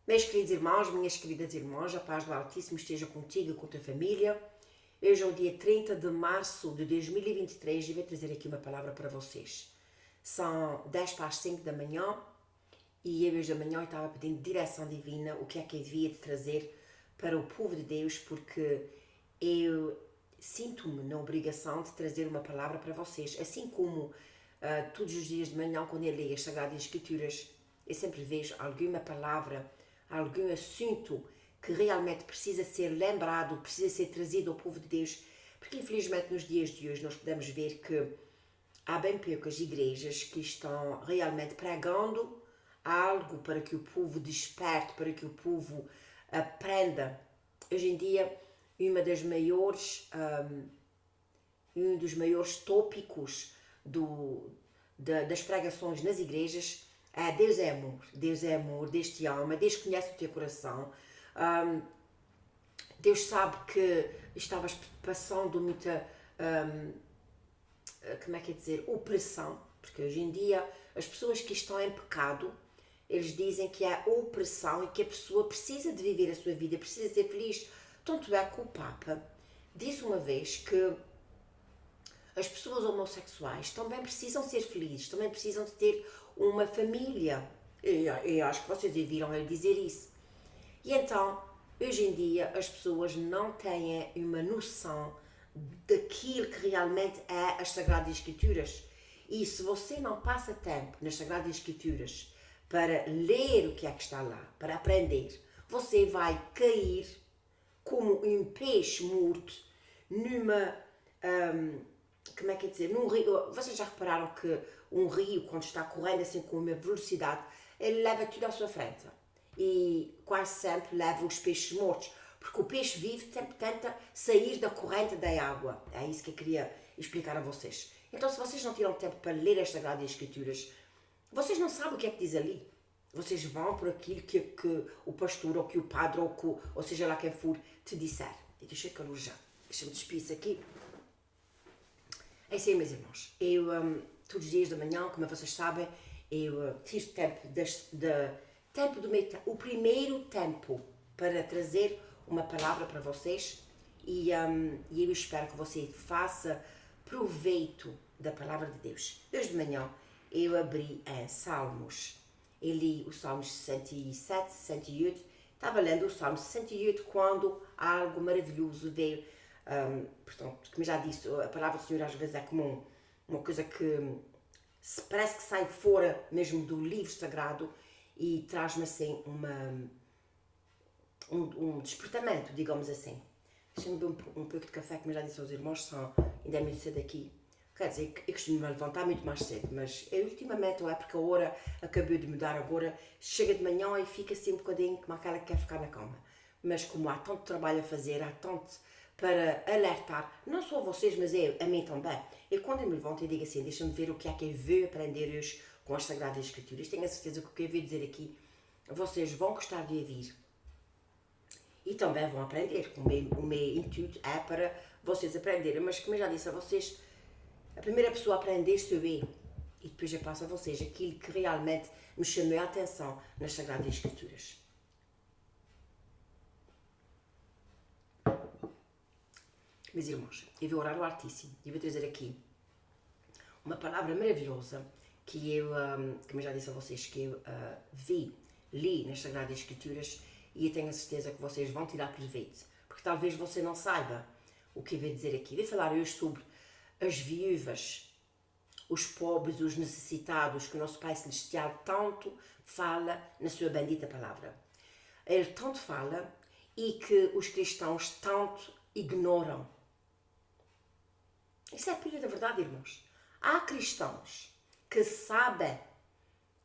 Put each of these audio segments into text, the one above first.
Meus queridos irmãos, minhas queridas irmãs, a paz do Altíssimo esteja contigo e com a tua família. Hoje é o dia 30 de março de 2023 e vou trazer aqui uma palavra para vocês. São 10 para as 5 da manhã e eu hoje da manhã estava pedindo direção divina, o que é que eu devia de trazer para o povo de Deus, porque eu sinto-me na obrigação de trazer uma palavra para vocês. Assim como todos os dias de manhã, quando eu leio as Sagradas Escrituras, eu sempre vejo alguma palavra, algum assunto que realmente precisa ser lembrado, precisa ser trazido ao povo de Deus, porque infelizmente nos dias de hoje nós podemos ver que há bem poucas igrejas que estão realmente pregando algo para que o povo desperte, para que o povo aprenda. Hoje em dia, um dos maiores tópicos das pregações nas igrejas é Deus é amor, Deus te ama, Deus conhece o teu coração, Deus sabe que estavas passando muita, como é que é dizer, opressão, porque hoje em dia as pessoas que estão em pecado, eles dizem que é opressão e que a pessoa precisa de viver a sua vida, precisa ser feliz. Tanto é que o Papa disse uma vez que as pessoas homossexuais também precisam ser felizes, também precisam de ter uma família. Eu acho que vocês viram ele dizer isso. E então, hoje em dia, as pessoas não têm uma noção daquilo que realmente é as Sagradas Escrituras. E se você não passa tempo nas Sagradas Escrituras para ler o que é que está lá, para aprender, você vai cair como um peixe morto numa... como é que é dizer? Num rio. Vocês já repararam que um rio, quando está correndo assim com uma velocidade, ele leva tudo à sua frente. E quase sempre leva os peixes mortos. Porque o peixe vivo sempre tenta sair da corrente da água. É isso que eu queria explicar a vocês. Então, se vocês não tiram tempo para ler as Sagradas Escrituras, vocês não sabem o que é que diz ali. Vocês vão por aquilo que o pastor, ou que o padre, ou seja lá quem for, te disser. E deixa eu calor já. Deixa-me despir isso aqui. É assim, meus irmãos. Eu, todos os dias da manhã, como vocês sabem, eu tiro tempo, tempo do meu tempo, o primeiro tempo para trazer uma palavra para vocês e eu espero que você faça proveito da palavra de Deus. Hoje de manhã eu abri em Salmos. Eu li o Salmos 67, 68. Estava lendo o Salmo 68 quando algo maravilhoso veio. Portanto, como já disse, a palavra do Senhor às vezes é como uma coisa que parece que sai fora mesmo do livro sagrado e traz-me assim um despertamento, digamos assim. Deixa-me beber um pouco de café, como já disse aos irmãos, ainda é muito cedo aqui. Quer dizer, eu costumo me levantar muito mais cedo, mas eu, ultimamente, ou é porque a hora acabou de mudar agora, chega de manhã e fica assim um bocadinho como aquela que quer ficar na cama. Mas como há tanto trabalho a fazer, há tanto para alertar, não só vocês, mas a mim também. E quando eu me levanto e digo assim, deixa-me ver o que é que eu vou aprender hoje com as Sagradas Escrituras. Tenho a certeza que o que eu vou dizer aqui, vocês vão gostar de ouvir. E também vão aprender. O meu intuito é para vocês aprenderem. Mas como eu já disse a vocês, a primeira pessoa a aprender sou eu. E depois eu passo a vocês aquilo que realmente me chamou a atenção nas Sagradas Escrituras. Meus irmãos, eu vou orar ao Altíssimo e vou trazer aqui uma palavra maravilhosa que eu, como eu já disse a vocês, que eu li nas Sagradas Escrituras e eu tenho a certeza que vocês vão tirar proveito. Porque talvez você não saiba o que eu vou dizer aqui. Vou falar hoje sobre as viúvas, os pobres, os necessitados, que o nosso Pai Celestial tanto fala na sua bendita palavra. Ele tanto fala e que os cristãos tanto ignoram. Isso é a pura da verdade, irmãos. Há cristãos que sabem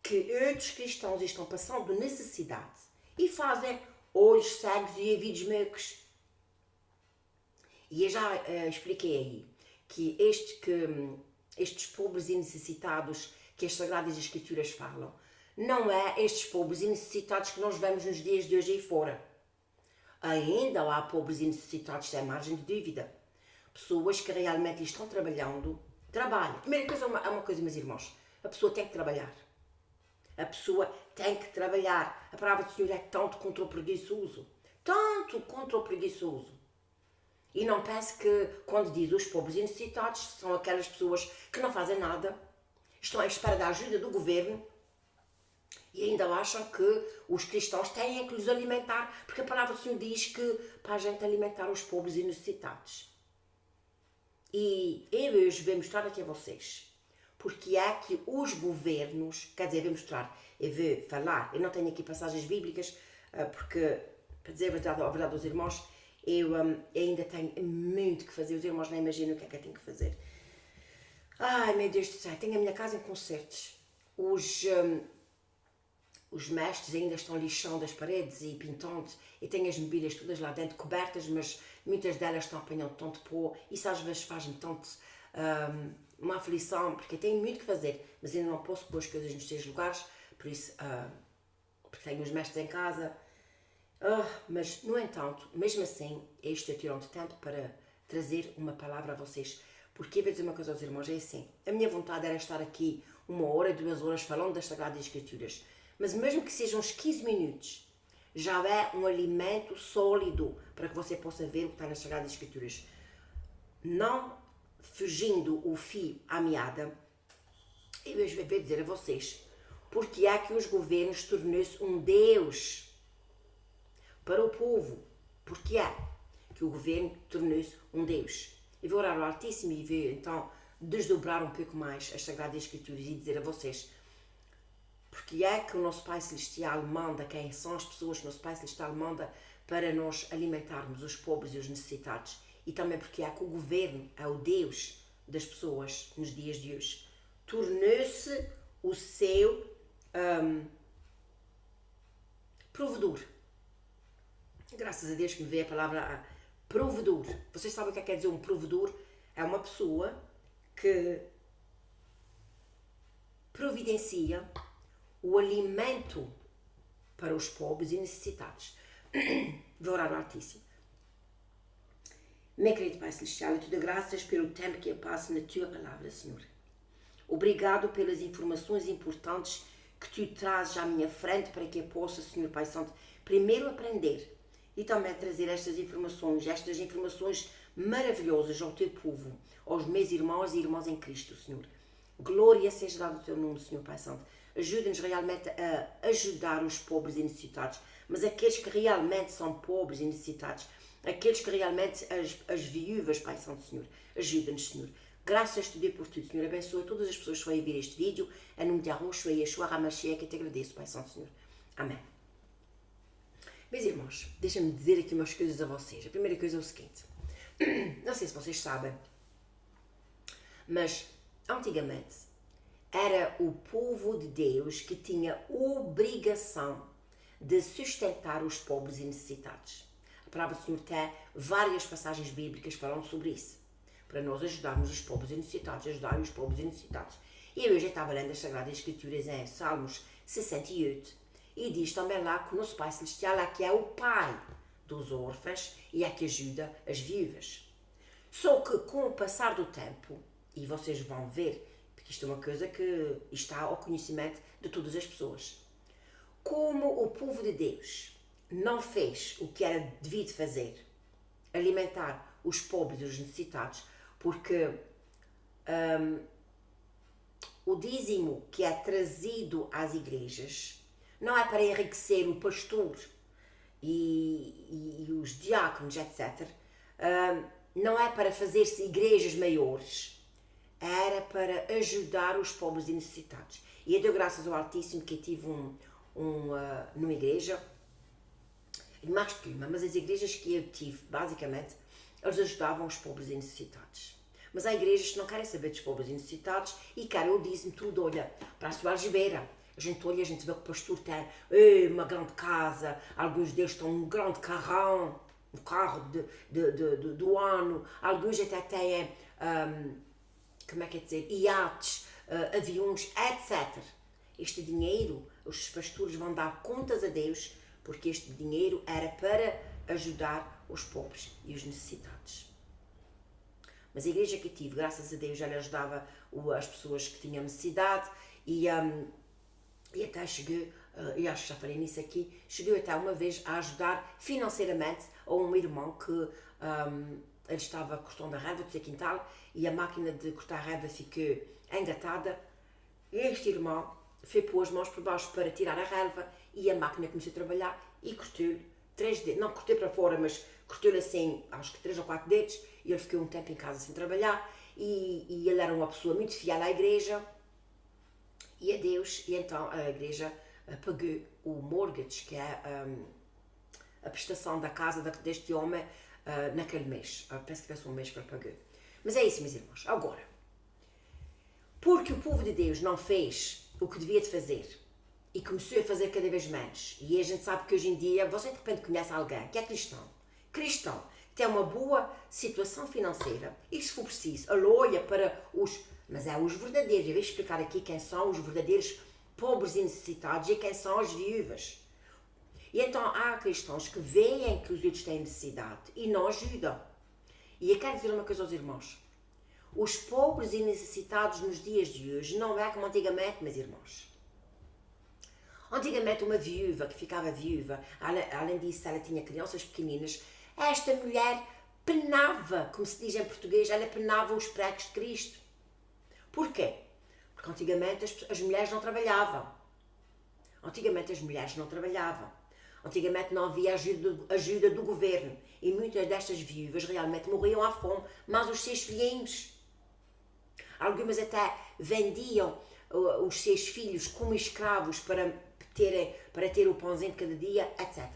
que outros cristãos estão passando necessidade e fazem olhos cegos e ouvidos mecos. E eu já expliquei aí que estes pobres e necessitados que as Sagradas Escrituras falam, não é estes pobres e necessitados que nós vemos nos dias de hoje aí fora. Ainda há pobres e necessitados sem margem de dúvida. Pessoas que realmente estão trabalhando, trabalham. Primeira coisa é uma coisa, meus irmãos, a pessoa tem que trabalhar. A pessoa tem que trabalhar. A palavra do Senhor é tanto contra o preguiçoso. Tanto contra o preguiçoso. E não pense que, quando diz os pobres e necessitados, são aquelas pessoas que não fazem nada, estão à espera da ajuda do governo e ainda acham que os cristãos têm que os alimentar, porque a palavra do Senhor diz que para a gente alimentar os pobres e necessitados. E eu hoje vou mostrar aqui a vocês porque é que os governos, quer dizer, eu vou falar, eu não tenho aqui passagens bíblicas, porque, para dizer a verdade aos irmãos, eu ainda tenho muito que fazer, os irmãos não imaginam o que é que eu tenho que fazer. Ai, meu Deus do céu, tenho a minha casa em concertos. Os mestres ainda estão lixando as paredes e pintando, e tenho as mobílias todas lá dentro cobertas, mas muitas delas estão apanhando tanto pó, isso às vezes faz-me tanto uma aflição, porque eu tenho muito que fazer, mas ainda não posso pôr as coisas nos seus lugares, por isso, porque tenho os mestres em casa. Mas, no entanto, mesmo assim, eu estou tirando tempo para trazer uma palavra a vocês. Porque eu vou dizer uma coisa aos irmãos, é assim, a minha vontade era estar aqui 1 hora, 2 horas falando das Sagradas Escrituras. Mas mesmo que sejam uns 15 minutos, já é um alimento sólido para que você possa ver o que está nas Sagradas Escrituras. Não fugindo o fio à meada, eu hoje vou dizer a vocês, porque é que os governos tornam-se um Deus para o povo. Porque é que o governo tornou-se um Deus. Eu vou orar ao Altíssimo e vou então desdobrar um pouco mais as Sagradas Escrituras e dizer a vocês porque é que o nosso Pai Celestial manda, quem são as pessoas que o nosso Pai Celestial manda para nós alimentarmos os pobres e os necessitados, e também porque é que o governo é o Deus das pessoas nos dias de hoje. Tornou-se o seu provedor. Graças a Deus que me veio a palavra provedor. Vocês sabem o que quer dizer um provedor? É uma pessoa que providencia o alimento para os pobres e necessitados. Vou orar ao Altíssimo. Meu querido Pai Celestial, eu te dou graças pelo tempo que eu passo na tua palavra, Senhor. Obrigado pelas informações importantes que tu trazes à minha frente para que eu possa, Senhor Pai Santo, primeiro aprender e também trazer estas informações maravilhosas ao teu povo, aos meus irmãos e irmãs em Cristo, Senhor. Glória seja dada ao teu nome, Senhor Pai Santo. Ajuda-nos realmente a ajudar os pobres e necessitados, mas aqueles que realmente são pobres e necessitados, aqueles que realmente, as viúvas, Pai Santo, Senhor, ajuda-nos, Senhor. Graças te dou por tudo, Senhor. Abençoa todas as pessoas que vão ver este vídeo. Em nome de Yahushua e Yeshua HaMashiach, que eu te agradeço, Pai Santo, Senhor. Amém. Meus irmãos, deixem-me dizer aqui umas coisas a vocês. A primeira coisa é o seguinte. Não sei se vocês sabem, mas antigamente era o povo de Deus que tinha obrigação de sustentar os pobres e necessitados. A palavra do Senhor tem várias passagens bíblicas falando sobre isso, para nós ajudarmos os pobres e necessitados, ajudar os pobres e necessitados. E eu já estava lendo as Sagradas Escrituras em Salmos 68, e diz também lá que o nosso Pai Celestial é que é o Pai dos órfãos e é que ajuda as viúvas. Só que com o passar do tempo, e vocês vão ver, porque isto é uma coisa que está ao conhecimento de todas as pessoas, como o povo de Deus não fez o que era devido fazer, alimentar os pobres e os necessitados, porque o dízimo que é trazido às igrejas não é para enriquecer o pastor e os diáconos, etc. Não é para fazer-se igrejas maiores, era para ajudar os pobres e necessitados. E eu dou graças ao Altíssimo que eu tive numa igreja, mais que uma, mas as igrejas que eu tive, basicamente, eles ajudavam os pobres e necessitados. Mas há igrejas que não querem saber dos pobres e necessitados e querem o dízimo tudo. Olha, para a sua algibeira. A gente olha, a gente vê que o pastor tem uma grande casa, alguns deles têm um grande carrão, um carro do ano, alguns até têm, como é que é dizer, iates, aviões, etc. Este dinheiro, os pastores vão dar contas a Deus, porque este dinheiro era para ajudar os pobres e os necessitados. Mas a igreja que eu tive, graças a Deus, ela ajudava as pessoas que tinham necessidade e E até cheguei, e acho que já falei nisso aqui, cheguei até uma vez a ajudar financeiramente a um irmão que ele estava cortando a relva do seu quintal e a máquina de cortar a relva ficou engatada. E este irmão foi pôr as mãos por baixo para tirar a relva e a máquina começou a trabalhar e cortou-lhe 3 dedos, não cortei para fora, mas cortei-lhe assim, acho que 3 ou 4 dedos, e ele ficou um tempo em casa sem trabalhar, e ele era uma pessoa muito fiel à igreja e a Deus, e então a igreja pagou o mortgage, que é a prestação da casa deste homem naquele mês. Penso que tivesse um mês que ele pagou. Mas é isso, meus irmãos. Agora, porque o povo de Deus não fez o que devia de fazer e começou a fazer cada vez menos, e a gente sabe que hoje em dia, você de repente conhece alguém que é cristão, tem uma boa situação financeira, e se for preciso, ele olha para mas é os verdadeiros, eu vou explicar aqui quem são os verdadeiros pobres e necessitados e quem são as viúvas. E então há cristãos que veem que os outros têm necessidade e não ajudam. E eu quero dizer uma coisa aos irmãos. Os pobres e necessitados nos dias de hoje não é como antigamente, meus irmãos. Antigamente uma viúva que ficava viúva, além disso ela tinha crianças pequeninas, esta mulher penava, como se diz em português, ela penava os pregos de Cristo. Porquê? Porque antigamente as mulheres não trabalhavam. Antigamente não havia ajuda do governo. E muitas destas viúvas realmente morriam à fome, mas os seus filhinhos. Algumas até vendiam os seus filhos como escravos para ter o pãozinho de cada dia, etc.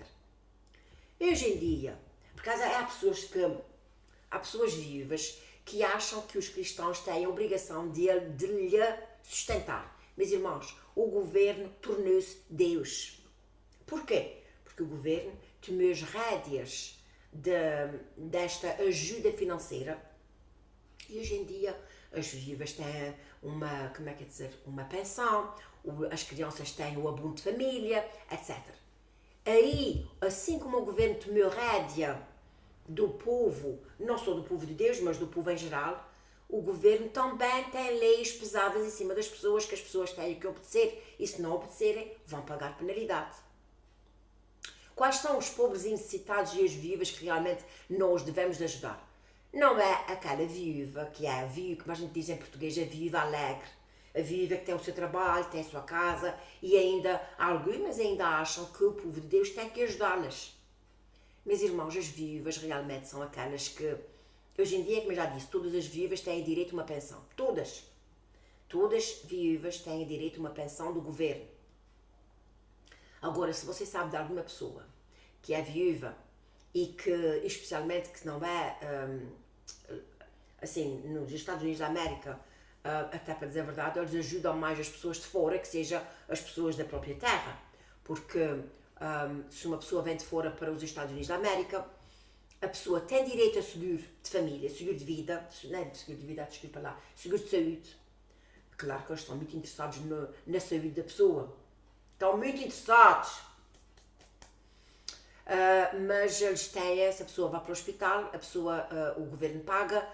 Hoje em dia, porque há pessoas viúvas que acham que os cristãos têm a obrigação de lhe sustentar. Meus irmãos, o governo tornou-se Deus. Porquê? Porque o governo tomou as rédeas desta ajuda financeira e hoje em dia as viúvas têm uma pensão, as crianças têm o abono de família, etc. Aí, assim como o governo tomou rédea do povo, não só do povo de Deus, mas do povo em geral, o governo também tem leis pesadas em cima das pessoas, que as pessoas têm que obedecer, e se não obedecerem, vão pagar penalidade. Quais são os pobres e necessitados e as viúvas que realmente nós devemos de ajudar? Não é aquela viúva que é a viúva, como a gente diz em português, a viúva alegre, a viúva que tem o seu trabalho, tem a sua casa, e algumas ainda acham que o povo de Deus tem que ajudá-las. Meus irmãos, as viúvas realmente são aquelas que, hoje em dia, como eu já disse, todas as viúvas têm direito a uma pensão. Todas viúvas têm direito a uma pensão do governo. Agora, se você sabe de alguma pessoa que é viúva e que, especialmente, que não é, assim, nos Estados Unidos da América, até para dizer a verdade, eles ajudam mais as pessoas de fora, que sejam as pessoas da própria terra. Porque se uma pessoa vem de fora para os Estados Unidos da América, a pessoa tem direito a seguro de família, seguro de vida, não é seguro de vida, desculpa lá, seguro de saúde. Claro que eles estão muito interessados na saúde da pessoa. Estão muito interessados. Mas eles têm, se a pessoa vai para o hospital, o governo paga,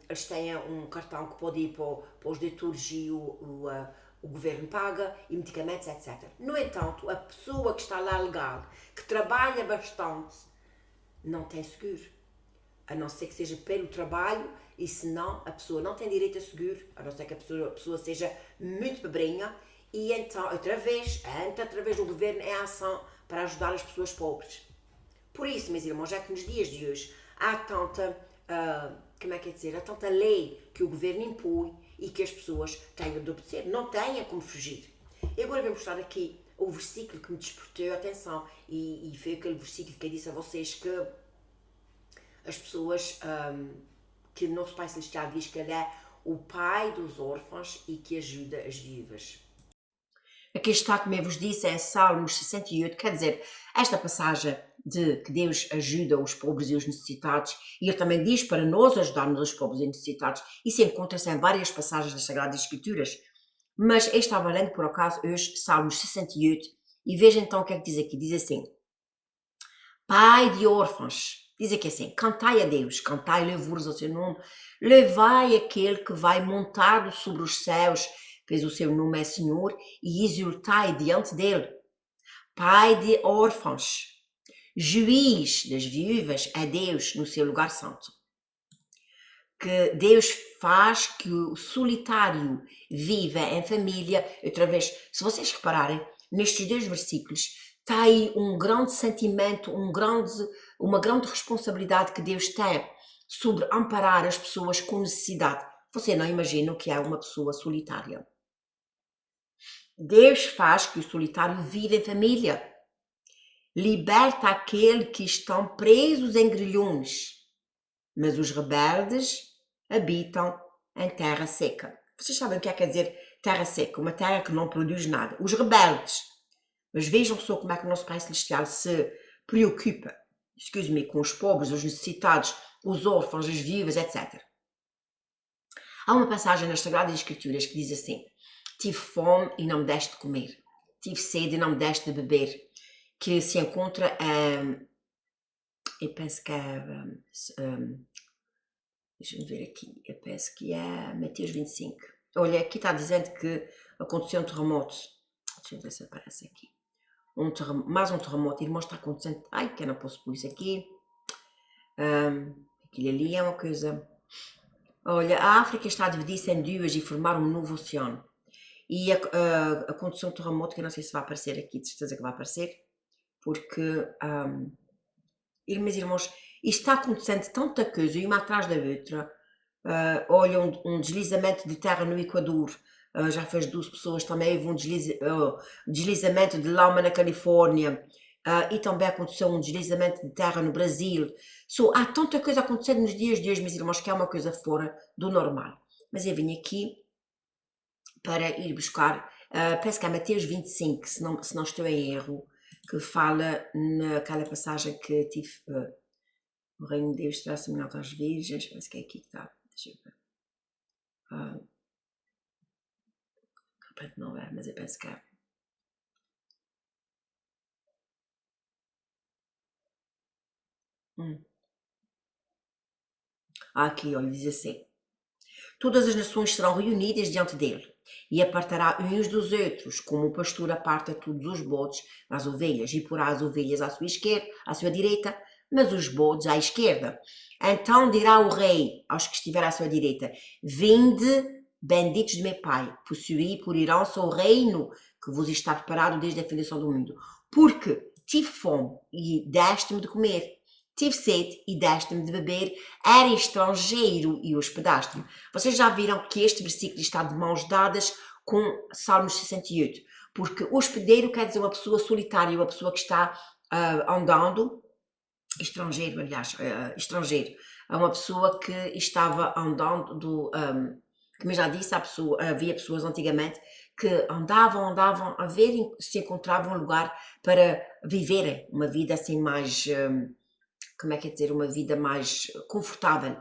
eles têm um cartão que pode ir para os doutores e o governo paga, e medicamentos, etc. No entanto, a pessoa que está lá legal, que trabalha bastante, não tem seguro. A não ser que seja pelo trabalho, e se não, a pessoa não tem direito a seguro, a não ser que a pessoa seja muito pobrinha, e então, entra através do governo em ação para ajudar as pessoas pobres. Por isso, meus irmãos, é que nos dias de hoje há tanta, há tanta lei que o governo impõe e que as pessoas têm de obedecer, não têm como fugir. Eu agora vou mostrar aqui o versículo que me despertou a atenção, e foi aquele versículo que eu disse a vocês que as pessoas, que o nosso Pai Celestial diz que Ele é o Pai dos órfãos e que ajuda as viúvas. Aqui está, como eu vos disse, em Salmos 68, quer dizer, esta passagem de que Deus ajuda os pobres e os necessitados, e Ele também diz para nós ajudarmos os pobres e necessitados, isso encontra-se em várias passagens das Sagradas Escrituras, mas eu estava lendo por acaso hoje Salmos 68, e veja então o que é que diz aqui, diz assim: Pai de órfãos, diz aqui assim, cantai a Deus, cantai louvores ao seu nome, louvai aquele que vai montado sobre os céus, pois o seu nome é Senhor, e exultai diante dele. Pai de órfãos, juiz das viúvas, é Deus no seu lugar santo. Que Deus faz que o solitário viva em família. Outra vez, se vocês repararem, nestes dois versículos, está aí um grande sentimento, uma grande responsabilidade que Deus tem sobre amparar as pessoas com necessidade. Você não imagina o que é uma pessoa solitária. Deus faz que o solitário viva em família. Liberta aquele que estão presos em grilhões. Mas os rebeldes habitam em terra seca. Vocês sabem o que quer dizer terra seca? Uma terra que não produz nada. Os rebeldes. Mas vejam só como é que o nosso Pai Celestial se preocupa, com os pobres, os necessitados, os órfãos, as viúvas, etc. Há uma passagem nas Sagradas Escrituras que diz assim: tive fome e não me deste de comer. Tive sede e não me deste de beber. Que se encontra eu penso que deixa-me ver aqui, eu penso que é Mateus 25. Olha, aqui está dizendo que aconteceu um terremoto. Deixa eu ver se aparece aqui. Mais um terremoto. Irmãos, está acontecendo. Ai, que eu não posso pôr isso aqui. Aquilo ali é uma coisa. Olha, a África está a dividir-se em duas e formar um novo oceano. E aconteceu um terremoto que eu não sei se vai aparecer aqui, de certeza que vai aparecer, porque, meus irmãos, isto está acontecendo tanta coisa, uma atrás da outra. Olha, um deslizamento de terra no Equador, já fez 12 pessoas, também houve um deslizamento de lama na Califórnia, e também aconteceu um deslizamento de terra no Brasil. Há tanta coisa acontecendo nos dias de hoje, meus irmãos, que é uma coisa fora do normal. Mas eu vim aqui para ir buscar, penso que é Mateus 25, se não estou em erro, que fala naquela passagem que tive, o reino de Deus será semelhante às virgens, penso que é aqui que está, deixa eu ver. Repente não é, mas eu penso que é. Aqui, olha, diz assim: todas as nações serão reunidas diante dele, e apartará uns dos outros, como o pastor aparta todos os bodes das ovelhas, e porá as ovelhas à sua esquerda, à sua direita, mas os bodes à esquerda. Então dirá o rei aos que estiverem à sua direita: vinde, benditos de meu Pai, possuí por herança o reino que vos está preparado desde a fundação do mundo. Porque tive fome e deste-me de comer, tive sede e deste-me de beber, era estrangeiro e hospedaste-me. Vocês já viram que este versículo está de mãos dadas com Salmos 68, porque hospedeiro quer dizer uma pessoa solitária, uma pessoa que está andando, estrangeiro, aliás, estrangeiro, é uma pessoa que estava andando, como eu já disse, havia pessoas antigamente que andavam a ver se encontravam um lugar para viverem uma vida assim mais, como é que é dizer, uma vida mais confortável.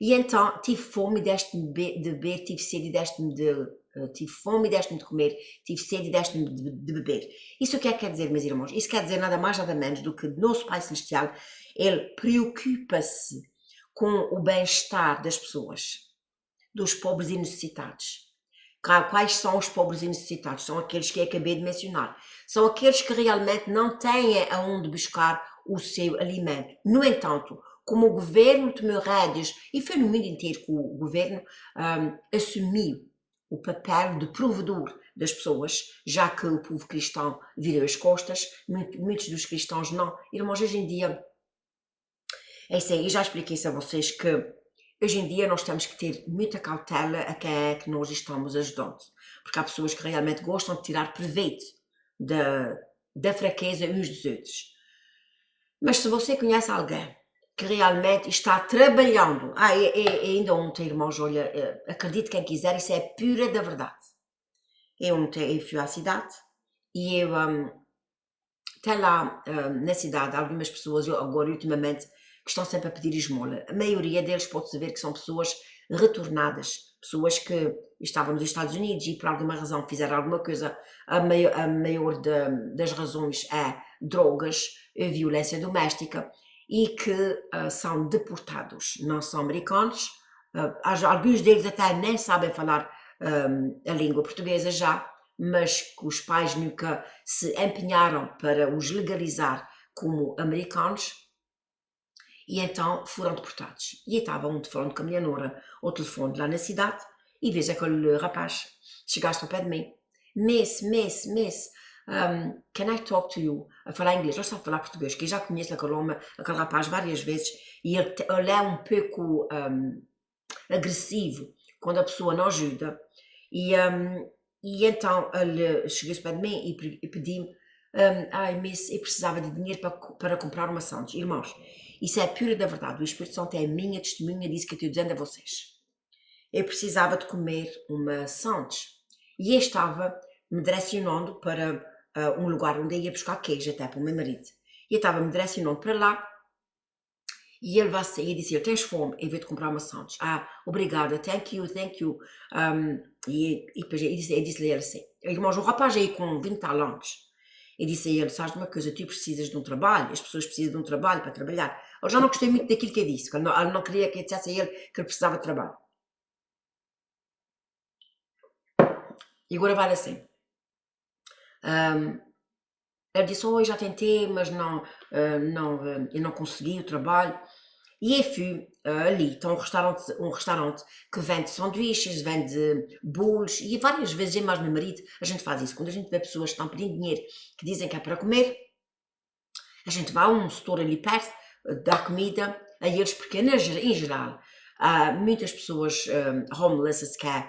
E então tive fome e deste-me de beber, tive sede e deste-me tive fome e deste-me de comer, tive sede e deste-me de beber. Isso o que é que quer dizer, meus irmãos? Isso quer dizer nada mais, nada menos do que nosso Pai Celestial, ele preocupa-se com o bem-estar das pessoas, dos pobres e necessitados. Quais são os pobres e necessitados? São aqueles que eu acabei de mencionar. São aqueles que realmente não têm aonde buscar o seu alimento. No entanto, como o governo tomou rédeas, e foi no mundo inteiro que o governo assumiu o papel de provedor das pessoas, já que o povo cristão virou as costas, muitos dos cristãos não. Irmãos, hoje em dia, é isso aí, já expliquei isso a vocês, que hoje em dia nós temos que ter muita cautela a quem é que nós estamos ajudando, porque há pessoas que realmente gostam de tirar proveito da fraqueza uns dos outros. Mas se você conhece alguém que realmente está trabalhando, ainda ontem, irmãos, olha, acredite quem quiser, isso é pura da verdade. Eu ontem fui à cidade e eu tem lá na cidade algumas pessoas, agora ultimamente, que estão sempre a pedir esmola. A maioria deles pode-se ver que são pessoas retornadas, pessoas que estavam nos Estados Unidos e por alguma razão fizeram alguma coisa. A maior das razões é drogas, violência doméstica, e que são deportados. Não são americanos, alguns deles até nem sabem falar a língua portuguesa já, mas que os pais nunca se empenharam para os legalizar como americanos, e então foram deportados. E estavam falando com a minha nora ao telefone lá na cidade, e vejo aquele rapaz chegaste ao pé de mim. Miss, can I talk to you? A falar inglês, não sabe falar português, que eu já conheço aquele rapaz várias vezes, e ele é um pouco agressivo quando a pessoa não ajuda. E então ele chegou-se para mim e pediu-me: ai, Miss, eu precisava de dinheiro para comprar uma sandes. Irmãos, isso é pura da verdade. O Espírito Santo é a minha testemunha disso que eu estou dizendo a vocês. Eu precisava de comer uma sandes e eu estava me direcionando para um lugar onde eu ia buscar queijo, até para o meu marido. E eu estava me direcionando para lá. E ele vai sair e disse: tens fome? Eu vou-te comprar uma sandes. Ah, obrigada, thank you. E depois eu disse-lhe assim: irmãos, o rapaz aí com 20 talentos. Eu disse a ele: sabes uma coisa, tu precisas de um trabalho, as pessoas precisam de um trabalho para trabalhar. Eu já não gostei muito daquilo que eu disse, que ele não queria que eu dissesse a ele que ele precisava de trabalho. E agora vai assim. Ele disse: eu já tentei, mas eu não consegui o trabalho. E eu fui ali, tem um restaurante que vende sanduíches, vende bolos, e várias vezes eu mais meu marido, a gente faz isso. Quando a gente vê pessoas que estão pedindo dinheiro, que dizem que é para comer, a gente vai a um setor ali perto, dá comida a eles, porque em geral há muitas pessoas homeless, que é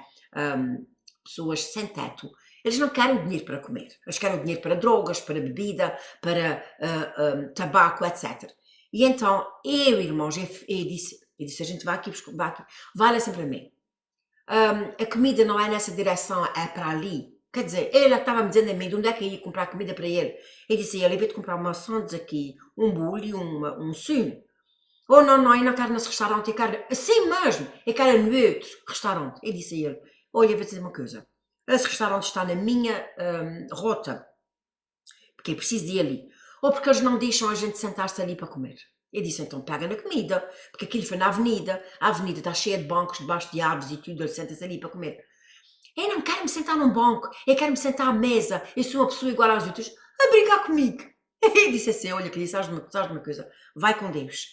pessoas sem teto. Eles não querem dinheiro para comer, eles querem dinheiro para drogas, para bebida, para tabaco, etc. E então, irmãos, eu disse, a gente vai aqui, vai lá sempre a mim. A comida não é nessa direção, é para ali. Quer dizer, ele estava me dizendo a mim de onde é que eu ia comprar comida para ele. Eu disse a ele: eu vou-te comprar uma sandes aqui, um bolo e um sumo. Oh, não, eu não quero nesse restaurante, eu quero assim mesmo, eu quero no outro restaurante. Eu disse a ele: olha, eu vou-te dizer uma coisa, esse restaurante está na minha rota, porque eu preciso de ir ali. Ou porque eles não deixam a gente sentar-se ali para comer. Eu disse: então pega na comida, porque aquilo foi na avenida, a avenida está cheia de bancos debaixo de árvores e tudo, ele senta-se ali para comer. Eu não quero me sentar num banco, eu quero me sentar à mesa, eu sou uma pessoa igual às outras, a brincar comigo. Eu disse assim: olha, querido, sabes uma coisa, vai com Deus.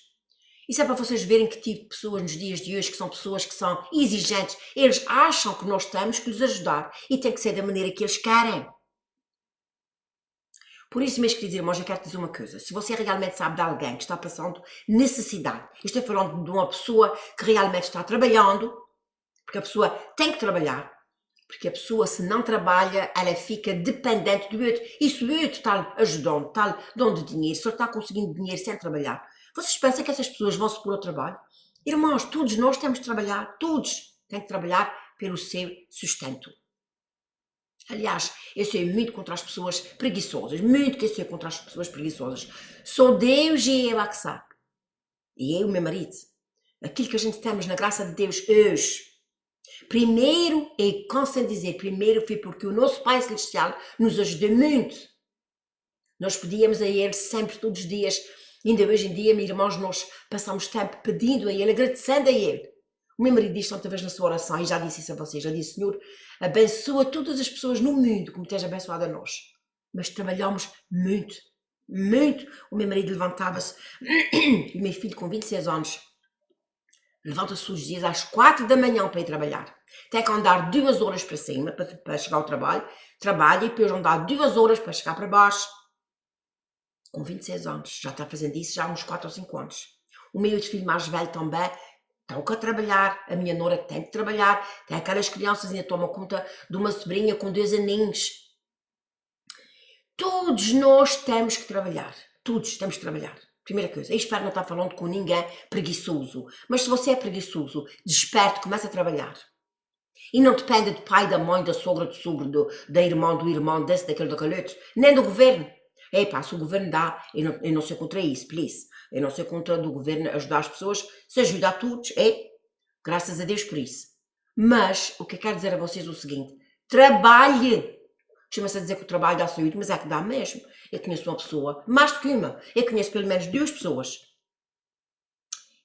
Isso é para vocês verem que tipo de pessoas nos dias de hoje, que são pessoas que são exigentes, eles acham que nós temos que lhes ajudar e tem que ser da maneira que eles querem. Por isso, meus queridos irmãos, eu quero te dizer uma coisa: se você realmente sabe de alguém que está passando necessidade, eu estou falando de uma pessoa que realmente está trabalhando, porque a pessoa tem que trabalhar, porque a pessoa, se não trabalha, ela fica dependente do outro, e se o outro está ajudando, está dando dinheiro, se ele está conseguindo dinheiro sem trabalhar, vocês pensam que essas pessoas vão se pôr ao trabalho? Irmãos, todos nós temos de trabalhar, todos têm que trabalhar pelo seu sustento. Aliás, eu sou muito contra as pessoas preguiçosas, muito que eu sou contra as pessoas preguiçosas. Sou Deus e eu é que sabe. E eu e o meu marido. Aquilo que a gente temos na graça de Deus hoje. Primeiro, e canso de dizer, primeiro foi porque o nosso Pai Celestial nos ajudou muito. Nós pedíamos a Ele sempre, todos os dias. Ainda hoje em dia, meus irmãos, nós passamos tempo pedindo a Ele, agradecendo a Ele. O meu marido diz tanta vez na sua oração, e já disse isso a vocês, já disse: Senhor, abençoa todas as pessoas no mundo como tens abençoado a nós. Mas trabalhamos muito, muito. O meu marido levantava-se, e o meu filho com 26 anos, levanta-se todos os dias às 4 da manhã para ir trabalhar. Tem que andar 2 horas para cima para chegar ao trabalho, trabalha e depois andar 2 horas para chegar para baixo. Com 26 anos, já está fazendo isso já há uns 4 ou 5 anos. O meu filho mais velho também estão a trabalhar, a minha nora tem que trabalhar, tem aquelas crianças, ainda toma conta de uma sobrinha com 2 aninhos. Todos nós temos que trabalhar, todos temos que trabalhar. Primeira coisa, eu espero não estar falando com ninguém preguiçoso, mas se você é preguiçoso, desperte, comece a trabalhar. E não dependa do pai, da mãe, da sogra, do sogro, da irmã, do irmão, desse, daquele, daquele outro, nem do governo. Epá, se o governo dá, eu não sou contra isso, please. Eu não sou contra do governo ajudar as pessoas, se ajuda a todos, graças a Deus por isso. Mas o que eu quero dizer a vocês é o seguinte: trabalhe. Chama-se a dizer que o trabalho dá saúde, mas é que dá mesmo. Eu conheço uma pessoa, mais do que uma, eu conheço pelo menos 2 pessoas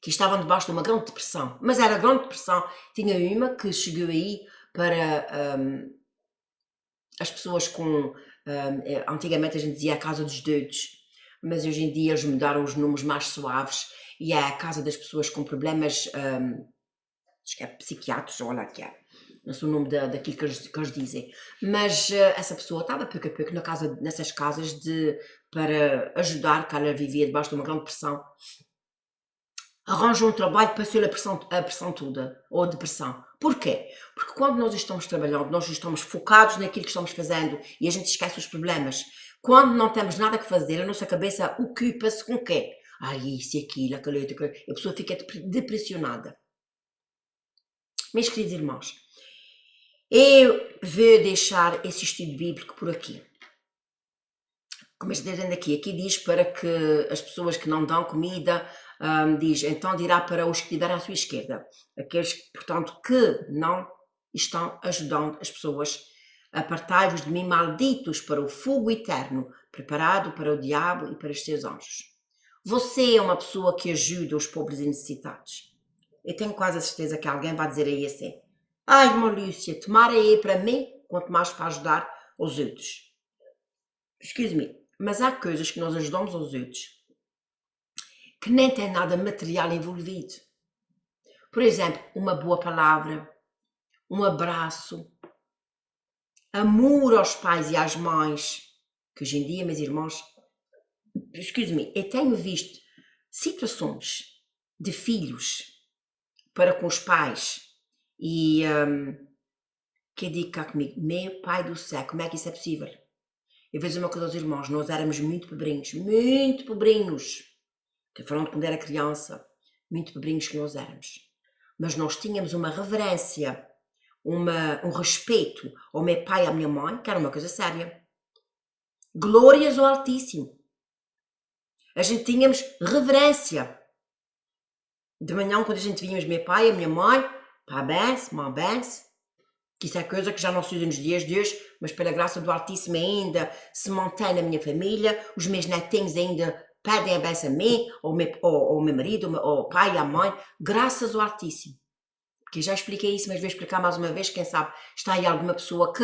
que estavam debaixo de uma grande depressão. Mas era grande depressão. Tinha uma que chegou aí para as pessoas com... antigamente a gente dizia a casa dos doidos, mas hoje em dia eles mudaram os nomes mais suaves e é a casa das pessoas com problemas, acho que é psiquiátricos, ou lá que é. Não sei o nome daquilo que eles dizem. Mas essa pessoa estava pouco a pouco nessas casas para ajudar, que ela vivia debaixo de uma grande pressão. Arranjam um trabalho para ser a pressão toda, ou a depressão. Porquê? Porque quando nós estamos trabalhando, nós estamos focados naquilo que estamos fazendo e a gente esquece os problemas. Quando não temos nada que fazer, a nossa cabeça ocupa-se com o quê? Isso e aquilo, aquilo, aquilo. A pessoa fica depressionada. Meus queridos irmãos, eu vou deixar esse estudo bíblico por aqui. Como está dizendo aqui diz para que as pessoas que não dão comida, diz, então dirá para os que lhe deram à sua esquerda. Aqueles, portanto, que não estão ajudando as pessoas. Apartai-vos de mim, malditos, para o fogo eterno, preparado para o diabo e para os seus anjos. Você é uma pessoa que ajuda os pobres e necessitados. Eu tenho quase a certeza que alguém vai dizer aí assim: ai, irmã Lúcia, tomara aí para mim, quanto mais para ajudar os outros. Excuse-me, mas há coisas que nós ajudamos aos outros que nem tem nada material envolvido. Por exemplo, uma boa palavra, um abraço, amor aos pais e às mães, que hoje em dia, meus irmãos, excuse-me, eu tenho visto situações de filhos para com os pais e que digo cá comigo, meu pai do céu, como é que isso é possível? Eu vou dizer uma coisa aos irmãos, nós éramos muito pobrinhos, estou falando quando era criança, muito pobrinhos que nós éramos, mas nós tínhamos uma reverência, um respeito ao meu pai e à minha mãe, que era uma coisa séria. Glórias ao Altíssimo. A gente tínhamos reverência. De manhã, quando a gente víamos meu pai e a minha mãe, pá, benção, mãe, benção, que isso é coisa que já não se usa nos dias de hoje, mas pela graça do Altíssimo ainda se mantém na minha família, os meus netinhos ainda pedem a benção a mim, ao meu marido, ao pai e à mãe, graças ao Altíssimo. Porque eu já expliquei isso, mas vou explicar mais uma vez, quem sabe está aí alguma pessoa que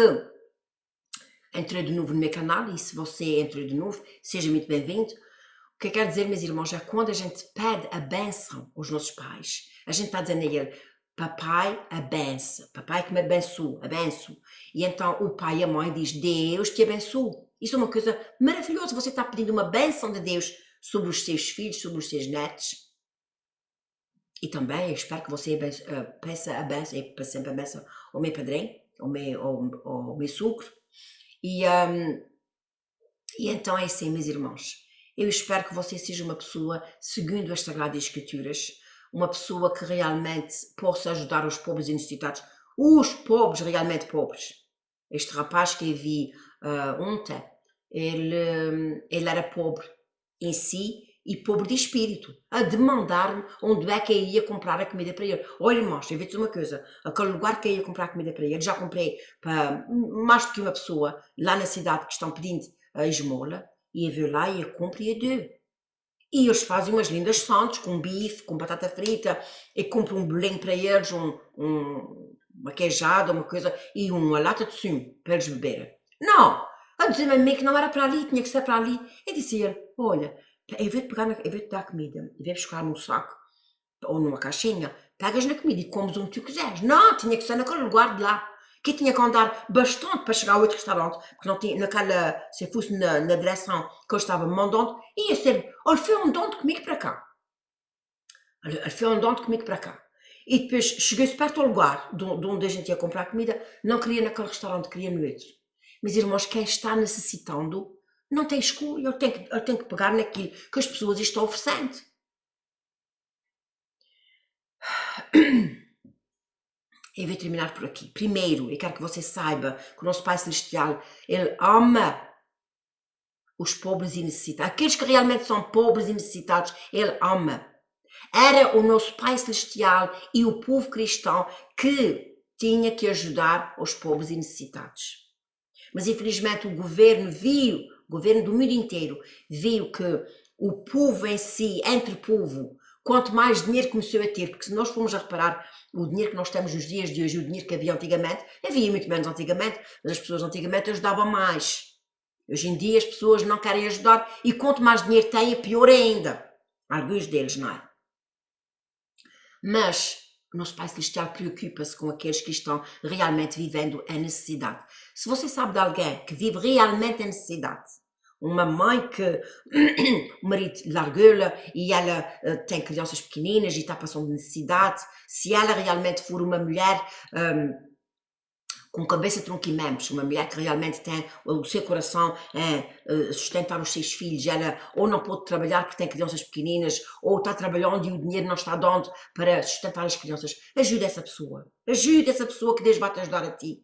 entrou de novo no meu canal, e se você entrou de novo, seja muito bem-vindo. O que eu quero dizer, meus irmãos, é quando a gente pede a bênção aos nossos pais, a gente está dizendo a ele, papai, a benção, papai que me abençoe, abençoe. E então o pai e a mãe diz, Deus te abençoe. Isso é uma coisa maravilhosa, você está pedindo uma bênção de Deus sobre os seus filhos, sobre os seus netos. E também eu espero que você peça a benção, eu peço sempre a benção ao meu padrinho, ao meu sogro. E então é assim, meus irmãos, eu espero que você seja uma pessoa, segundo as Sagradas Escrituras, uma pessoa que realmente possa ajudar os pobres e necessitados, os pobres, realmente pobres. Este rapaz que eu vi ontem, ele era pobre em si e pobre de espírito, a demandar-me onde é que eu ia comprar a comida para ele. Olha, irmãos, eu vou dizer uma coisa, aquele lugar que eu ia comprar a comida para ele, já comprei para mais do que uma pessoa lá na cidade que estão pedindo a esmola, e eu vou lá e eu compro e eu dou. E eles fazem umas lindas sandes com bife, com batata frita, e compro um bolinho para eles, uma queijada, uma coisa, e uma lata de sumo para eles beberem. Não! A dizer-me a mim que não era para ali, tinha que ser para ali. Eu disse a ele, olha, eu vou-te dar comida, eu vou buscar num saco, ou numa caixinha, pegas na comida e comes onde tu quiseres. Não, tinha que ser naquele lugar de lá. Que eu tinha que andar bastante para chegar ao outro restaurante, porque não tinha, se eu fosse na direção que eu estava mandando, ia ser, olha, foi andando comigo para cá. Olha, foi andando comigo para cá. E depois cheguei-se perto ao lugar de onde a gente ia comprar comida, não queria naquele restaurante, queria no outro. Mas irmãos, quem está necessitando não tem escolha, ele tem que pegar naquilo que as pessoas estão oferecendo. Eu vou terminar por aqui. Primeiro, eu quero que você saiba que o nosso Pai Celestial, Ele ama os pobres e necessitados. Aqueles que realmente são pobres e necessitados, Ele ama. Era o nosso Pai Celestial e o povo cristão que tinha que ajudar os pobres e necessitados. Mas infelizmente o governo do mundo inteiro, viu que o povo em si, entre o povo, quanto mais dinheiro começou a ter, porque se nós formos a reparar o dinheiro que nós temos nos dias de hoje e o dinheiro que havia antigamente, havia muito menos antigamente, mas as pessoas antigamente ajudavam mais. Hoje em dia as pessoas não querem ajudar e quanto mais dinheiro têm, pior ainda. Alguns deles, não é? Mas o nosso Pai Celestial preocupa-se com aqueles que estão realmente vivendo a necessidade. Se você sabe de alguém que vive realmente a necessidade, uma mãe que o marido largou-la e ela tem crianças pequeninas e está passando necessidade, se ela realmente for uma mulher com cabeça, tronco e membros, uma mulher que realmente tem o seu coração sustentar os seus filhos, ela ou não pode trabalhar porque tem crianças pequeninas, ou está trabalhando e o dinheiro não está dando para sustentar as crianças, ajude essa pessoa que Deus vai te ajudar a ti.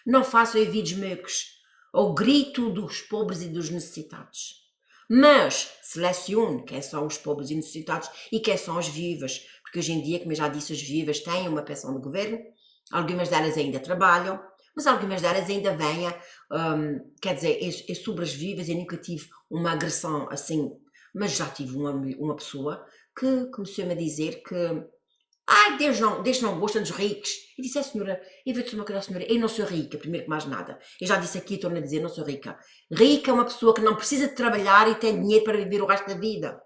Não faça ouvidos meus ao grito dos pobres e dos necessitados, mas selecione quem são os pobres e necessitados e quem são as viúvas, porque hoje em dia, como eu já disse, as viúvas têm uma pensão do governo. Algumas delas ainda trabalham, mas algumas delas ainda vêm, quer dizer, é sobre as viúvas. Eu nunca tive uma agressão assim, mas já tive uma pessoa que começou-me a dizer que ai, Deus não gosta dos ricos. E disse, senhora, eu vou dizer uma coisa, senhora, eu não sou rica, primeiro que mais nada. Eu já disse aqui, estou-lhe a dizer, não sou rica. Rica é uma pessoa que não precisa de trabalhar e tem dinheiro para viver o resto da vida.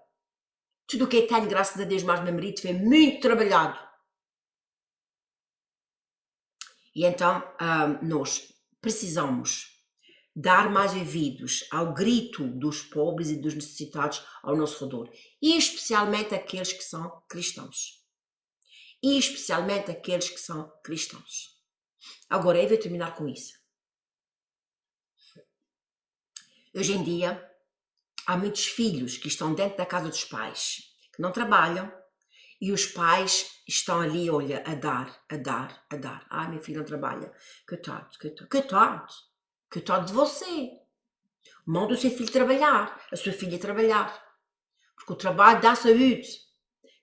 Tudo o que eu tenho, graças a Deus, mais meu marido, foi muito trabalhado. E então nós precisamos dar mais ouvidos ao grito dos pobres e dos necessitados ao nosso redor, e especialmente aqueles que são cristãos. Agora, eu vou terminar com isso. Hoje em dia, há muitos filhos que estão dentro da casa dos pais, que não trabalham, e os pais estão ali, olha, a dar. Ah, meu filho não trabalha. Coitado de você. Manda o seu filho trabalhar, a sua filha trabalhar. Porque o trabalho dá saúde.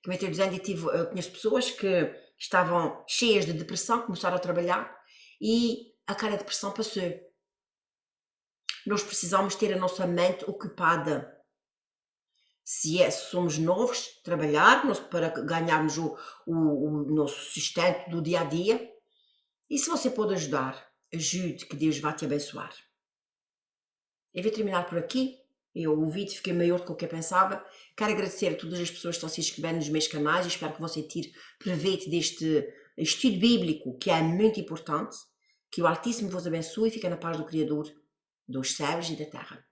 Como eu estou dizendo, eu conheço pessoas que estavam cheias de depressão, começaram a trabalhar e a cara de depressão passou. Nós precisamos ter a nossa mente ocupada. Se somos novos, trabalhar para ganharmos o nosso sustento do dia a dia. E se você pode ajudar, ajude, que Deus vai te abençoar. Eu vou terminar por aqui. O vídeo fiquei maior do que eu pensava. Quero agradecer a todas as pessoas que estão se inscrevendo nos meus canais e espero que você tire proveito deste estudo bíblico, que é muito importante. Que o Altíssimo vos abençoe e fique na paz do Criador dos céus e da terra.